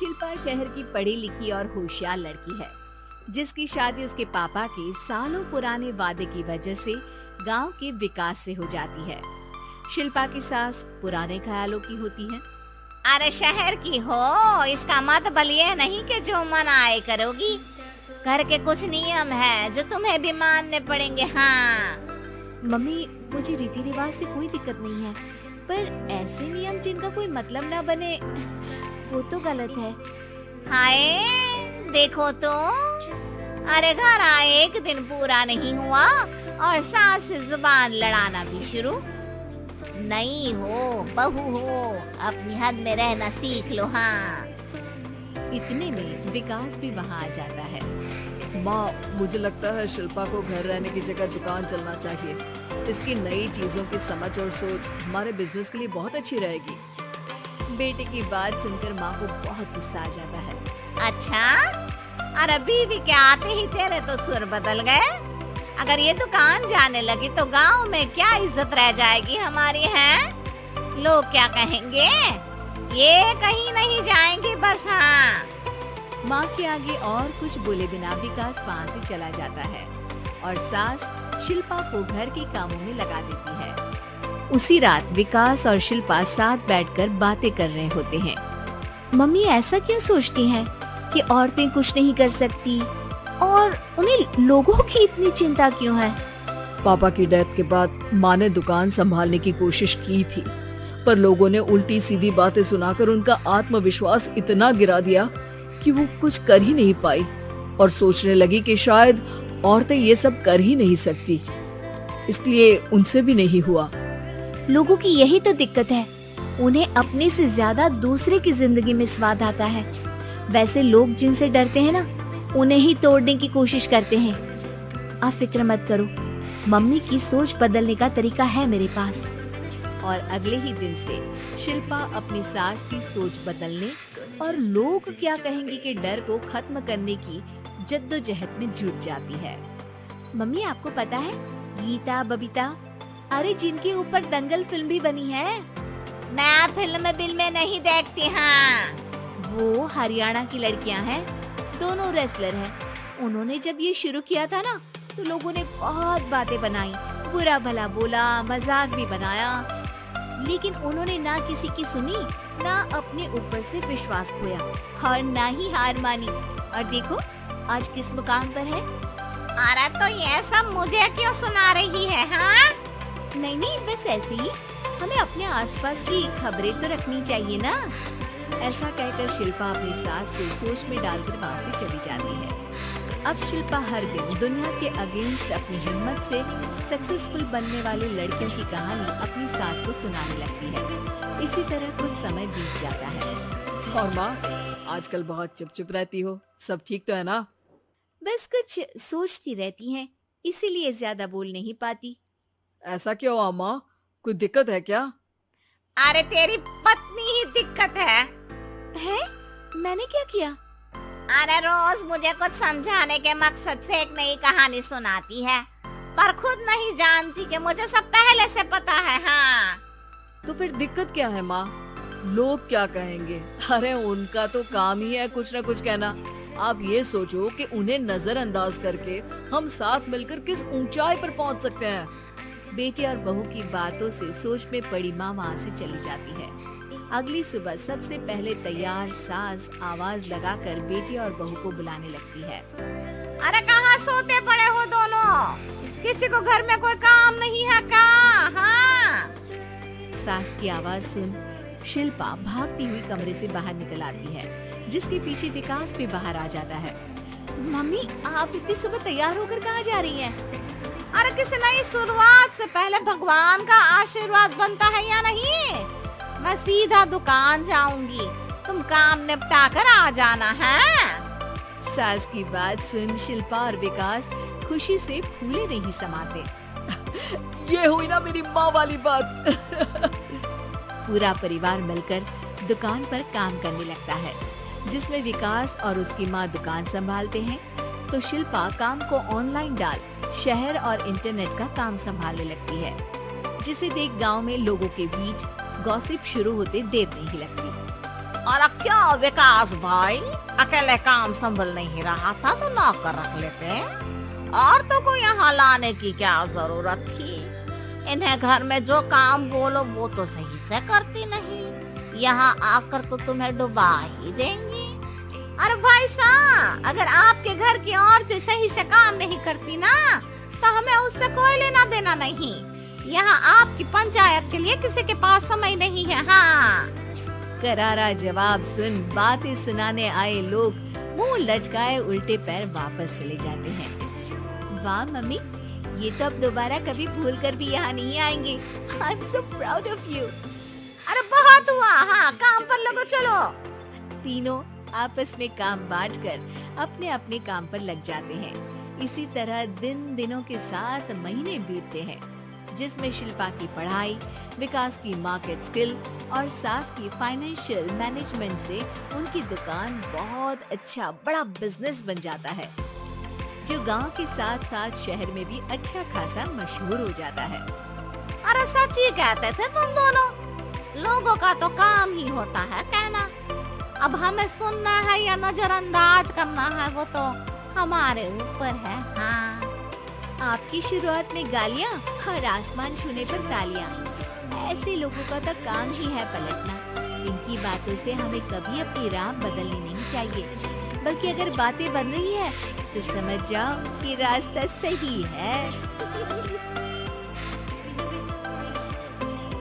शिल्पा शहर की पढ़ी लिखी और होशियार लड़की है, जिसकी शादी उसके पापा के सालों पुराने वादे की वजह से गांव के विकास से हो जाती है। शिल्पा की सास पुराने ख्यालों की होती है। अरे शहर की हो, इसका मतलब ये नहीं कि जो मन आए करोगी। घर के कुछ नियम है जो तुम्हें भी मानने पड़ेंगे। हाँ मम्मी, मुझे रीति रिवाज से कोई दिक्कत नहीं है, पर ऐसे नियम जिनका कोई मतलब ना बने वो तो गलत है। हाय देखो तो, अरे घर आए एक दिन पूरा नहीं हुआ और सास से जुबान लड़ाना भी शुरू। नहीं हो, बहू हो, अपनी हद में रहना सीख लो। हाँ इतने में विकास भी वहाँ आ जाता है। माँ, मुझे लगता है शिल्पा को घर रहने की जगह दुकान चलना चाहिए। इसकी नई चीजों की समझ और सोच हमारे बिजनेस के लिए बहुत अच्छी रहेगी। बेटे की बात सुनकर माँ को बहुत गुस्सा आ जाता है। अच्छा, अरे बीवी के आते ही तेरे तो सुर बदल गए। अगर ये दुकान जाने लगी तो गांव में क्या इज्जत रह जाएगी हमारी है? लोग क्या कहेंगे? ये कहीं नहीं जाएंगे बस। हाँ माँ के आगे और कुछ बोले बिना विकास वहाँ से चला जाता है और सास शिल्पा को घर के कामों में लगा देती है। उसी रात विकास और शिल्पा साथ बैठकर बातें कर रहे होते हैं। मम्मी ऐसा क्यों सोचती हैं कि औरतें कुछ नहीं कर सकती और उन्हें लोगों की इतनी चिंता क्यों है? पापा की डेथ के बाद माँ ने दुकान संभालने की कोशिश की थी, पर लोगों ने उल्टी सीधी बातें सुनाकर उनका आत्मविश्वास इतना गिरा दिया कि वो कुछ कर ही नहीं पाई और सोचने लगी कि शायद औरतें ये सब कर ही नहीं सकती, इसलिए उनसे भी नहीं हुआ। लोगों की यही तो दिक्कत है, उन्हें अपने से ज्यादा दूसरे की जिंदगी में स्वाद आता है। वैसे लोग जिनसे डरते हैं ना, उन्हें ही तोड़ने की कोशिश करते हैं। आप फिक्र मत करो, मम्मी की सोच बदलने का तरीका है मेरे पास। और अगले ही दिन से शिल्पा अपनी सास की सोच बदलने और लोग क्या कहेंगे के डर को खत्म करने की जद्दोजहद में जुट जाती है। मम्मी, आपको पता है गीता, बबीता, अरे जिनके ऊपर दंगल फिल्म भी बनी है। मैं फिल्म नहीं देखती। हाँ वो हरियाणा की लड़कियां हैं, दोनों रेसलर हैं। उन्होंने जब ये शुरू किया था ना, तो लोगों ने बहुत बातें बनाई, बुरा भला बोला, मजाक भी बनाया, लेकिन उन्होंने ना किसी की सुनी, ना अपने ऊपर से विश्वास खोया और ना ही हार मानी। और देखो आज किस मुकाम पर है। अरे तो ये सब मुझे क्यों सुना रही है? हाँ नहीं, बस ऐसे ही हमें अपने आसपास की खबरें तो रखनी चाहिए ना। ऐसा कहकर शिल्पा अपनी सास को सोच में डालकर वहाँ से चली जाती है। अब शिल्पा हर दिन दुनिया के अगेंस्ट अपनी हिम्मत से सक्सेसफुल बनने वाली लड़कियों की कहानी अपनी सास को सुनाने लगती है। इसी तरह कुछ समय बीत जाता है। और माँ, आजकल बहुत चुप रहती हो, सब ठीक तो है ना? बस कुछ सोचती रहती हैं, इसीलिए ज्यादा बोल नहीं पाती। ऐसा क्यों हुआ माँ, कोई दिक्कत है क्या? अरे तेरी पत्नी ही दिक्कत है। मैंने क्या किया? अरे रोज मुझे कुछ समझाने के मकसद से एक नई कहानी सुनाती है, पर खुद नहीं जानती कि मुझे सब पहले से पता है। हाँ तो फिर दिक्कत क्या है माँ? लोग क्या कहेंगे? अरे उनका तो काम ही है कुछ न कुछ कहना। आप ये सोचो कि उन्हें नजरअंदाज करके हम साथ मिलकर किस ऊंचाई पर पहुंच सकते हैं। बेटे और बहू की बातों से सोच में पड़ी माँ वहाँ से चली जाती है। अगली सुबह सबसे पहले तैयार सास आवाज लगाकर बेटे और बहू को बुलाने लगती है। अरे कहाँ सोते पड़े हो दोनों? किसी को घर में कोई काम नहीं है क्या? हाँ सास की आवाज सुन शिल्पा भागती हुई कमरे से बाहर निकल आती है, जिसके पीछे विकास भी बाहर आ जाता है। मम्मी, आप इतनी सुबह तैयार होकर कहाँ जा रही हैं? अरे किसी नई शुरुआत से पहले भगवान का आशीर्वाद बनता है या नहीं? मैं सीधा दुकान जाऊंगी, तुम काम निपटा कर आ जाना है। सास की बात सुन शिल्पा और विकास खुशी से फूले नहीं समाते। ये हुई ना मेरी माँ वाली बात। पूरा परिवार मिलकर दुकान पर काम करने लगता है, जिसमें विकास और उसकी माँ दुकान संभालते हैं, तो शिल्पा काम को ऑनलाइन डाल शहर और इंटरनेट का काम संभालने लगती है, जिसे देख गांव में लोगों के बीच गॉसिप शुरू होते देर नहीं लगती। और क्या विकास भाई, अकेले काम संभल नहीं रहा था तो नौकर रख लेते, और तो को यहाँ लाने की क्या जरूरत थी। इन्हें घर में जो काम बोलो वो तो सही से करती नहीं, यहाँ आकर तो तुम्हें डुबा ही देंगी। अरे भाई साहब, अगर आपके घर की औरतें सही से काम नहीं करती ना तो हमें उससे कोई लेना देना नहीं। यहाँ आपकी पंचायत के लिए किसी के पास समय नहीं है। हाँ, करारा जवाब सुन बातें सुनाने आए लोग मुंह लचकाए उल्टे पैर वापस चले जाते हैं। वाह मम्मी, ये तो अब दोबारा कभी भूल कर भी यहाँ नहीं आएंगे। I am so proud of you. अरे बहुत हुआ, हाँ काम पर लगो चलो। तीनों आपस में काम बांटकर अपने अपने काम पर लग जाते हैं। इसी तरह दिनों के साथ महीने बीतते हैं, जिसमें शिल्पा की पढ़ाई, विकास की मार्केट स्किल और सास की फाइनेंशियल मैनेजमेंट से उनकी दुकान बहुत अच्छा बड़ा बिजनेस बन जाता है, जो गांव के साथ साथ शहर में भी अच्छा खासा मशहूर हो जाता है। अरे सच ही कहते थे तुम दोनों, लोगों का तो काम ही होता है कहना। अब हमें सुनना है या नजरअंदाज करना है वो तो हमारे ऊपर है। हाँ, आपकी शुरुआत में गालियाँ और आसमान छूने पर तालियाँ, ऐसे लोगों का तो काम ही है पलटना। इनकी बातों से हमें कभी अपनी राह बदलनी नहीं चाहिए, बल्कि अगर बातें बन रही है तो समझ जाओ कि रास्ता सही है।